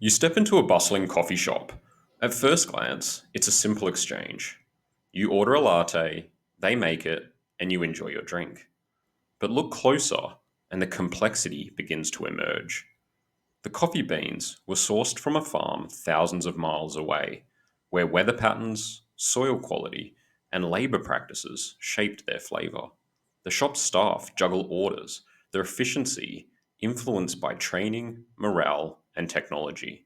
You step into a bustling coffee shop. At first glance, it's a simple exchange. You order a latte, they make it, and you enjoy your drink. But look closer, and the complexity begins to emerge. The coffee beans were sourced from a farm thousands of miles away, where weather patterns, soil quality, and labour practices shaped their flavour. The shop's staff juggle orders, their efficiency influenced by training, morale, and technology.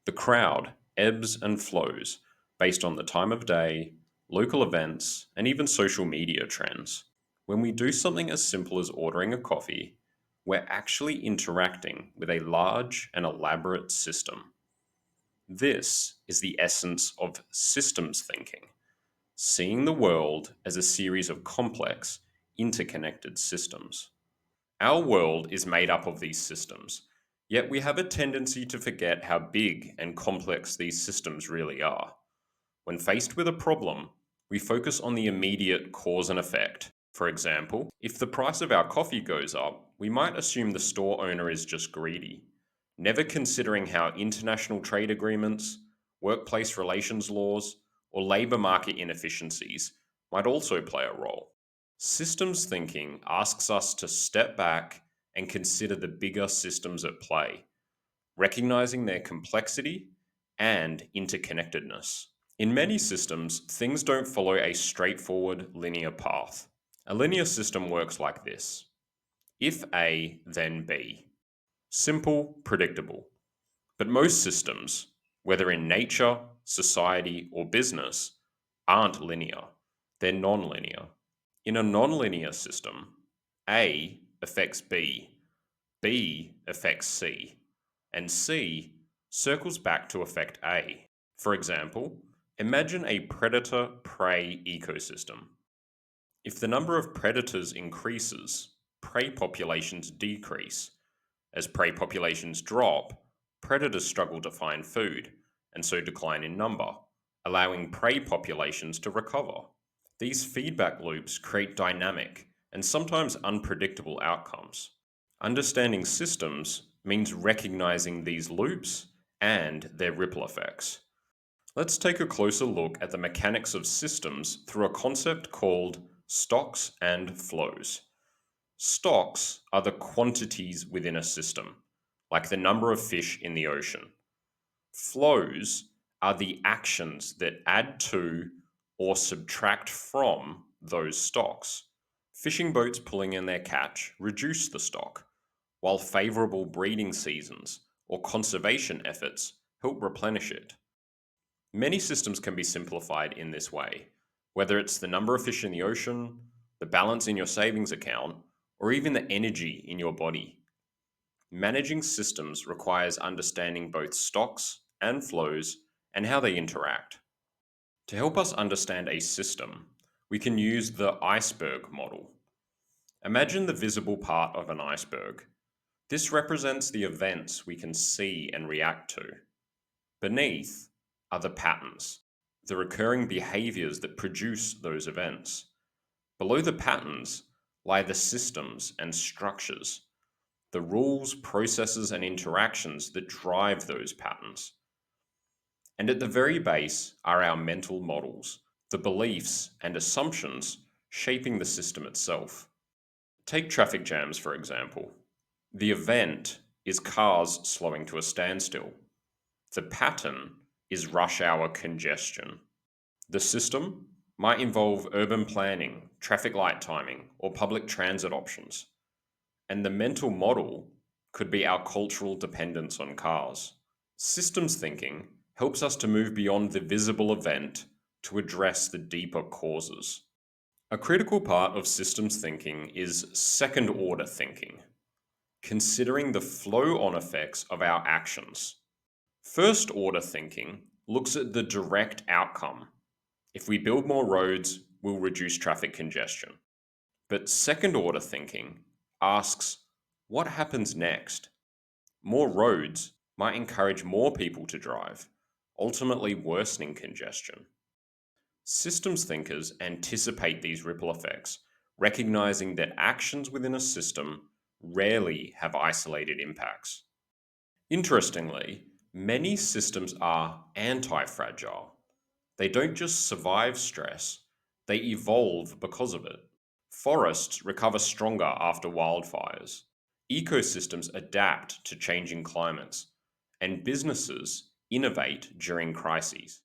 The crowd ebbs and flows based on the time of day, local events, and even social media trends. When we do something as simple as ordering a coffee, we're actually interacting with a large and elaborate system. This is the essence of systems thinking, seeing the world as a series of complex, interconnected systems. Our world is made up of these systems, yet we have a tendency to forget how big and complex these systems really are. When faced with a problem, we focus on the immediate cause and effect. For example, if the price of our coffee goes up, we might assume the store owner is just greedy, never considering how international trade agreements, workplace relations laws, or labour market inefficiencies might also play a role. Systems thinking asks us to step back and consider the bigger systems at play, recognizing their complexity and interconnectedness. In many systems, things don't follow a straightforward linear path. A linear system works like this: if A, then B. Simple, predictable. But most systems, whether in nature, society, or business, aren't linear. They're nonlinear. In a nonlinear system, A affects B, B affects C, and C circles back to affect A. For example, imagine a predator prey ecosystem. If the number of predators increases, prey populations decrease. As prey populations drop, predators struggle to find food and so decline in number, allowing prey populations to recover. These feedback loops create dynamic and sometimes unpredictable outcomes. Understanding systems means recognizing these loops and their ripple effects. Let's take a closer look at the mechanics of systems through a concept called stocks and flows. Stocks are the quantities within a system, like the number of fish in the ocean. Flows are the actions that add to or subtract from those stocks. Fishing boats pulling in their catch reduce the stock, while favorable breeding seasons or conservation efforts help replenish it. Many systems can be simplified in this way, whether it's the number of fish in the ocean, the balance in your savings account, or even the energy in your body. Managing systems requires understanding both stocks and flows and how they interact. To help us understand a system, we can use the iceberg model. Imagine the visible part of an iceberg. This represents the events we can see and react to. Beneath are the patterns, the recurring behaviors that produce those events. Below the patterns lie the systems and structures, the rules, processes, and interactions that drive those patterns. And at the very base are our mental models, the beliefs and assumptions shaping the system itself. Take traffic jams, for example. The event is cars slowing to a standstill. The pattern is rush hour congestion. The system might involve urban planning, traffic light timing, or public transit options. And the mental model could be our cultural dependence on cars. Systems thinking helps us to move beyond the visible event to address the deeper causes. A critical part of systems thinking is second order thinking, considering the flow on effects of our actions. First order thinking looks at the direct outcome. If we build more roads, we'll reduce traffic congestion. But second order thinking asks, what happens next? More roads might encourage more people to drive, ultimately worsening congestion. Systems thinkers anticipate these ripple effects, recognizing that actions within a system rarely have isolated impacts. Interestingly, Many systems are anti fragile. They don't just survive stress, they evolve because of it. Forests recover stronger after wildfires. Ecosystems adapt to changing climates. And businesses innovate during crises.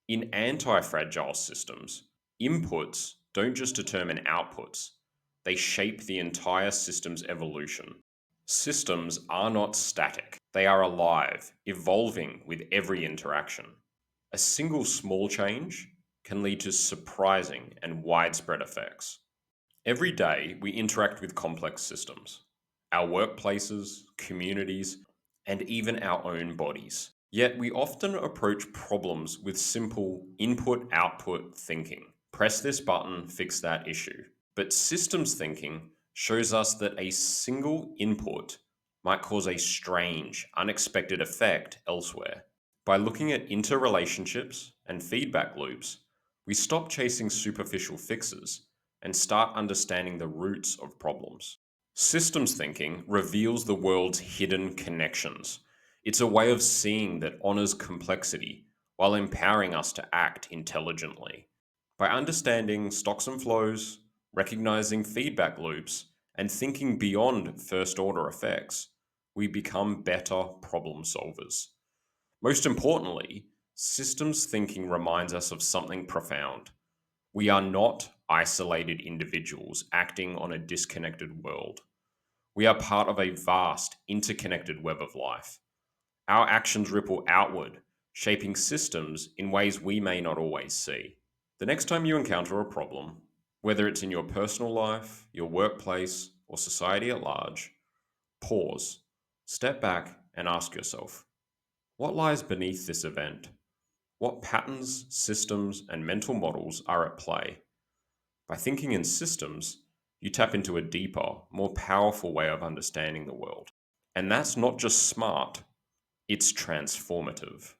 In anti fragile systems, inputs don't just determine outputs, they shape the entire system's evolution. Systems are not static, they are alive, evolving with every interaction. A single small change can lead to surprising and widespread effects. Every day, we interact with complex systems, our workplaces, communities, and even our own bodies. Yet, we often approach problems with simple input output thinking. Press this button, fix that issue. But systems thinking shows us that a single input might cause a strange, unexpected effect elsewhere. By looking at interrelationships and feedback loops, we stop chasing superficial fixes and start understanding the roots of problems. Systems thinking reveals the world's hidden connections. It's a way of seeing that honors complexity while empowering us to act intelligently. By understanding stocks and flows, recognizing feedback loops, and thinking beyond first order effects, we become better problem solvers. Most importantly, systems thinking reminds us of something profound. We are not isolated individuals acting on a disconnected world. We are part of a vast, interconnected web of life. Our actions ripple outward, shaping systems in ways we may not always see. The next time you encounter a problem, whether it's in your personal life, your workplace, or society at large, pause, step back, and ask yourself, what lies beneath this event? What patterns, systems, and mental models are at play? By thinking in systems, you tap into a deeper, more powerful way of understanding the world. And that's not just smart, it's transformative.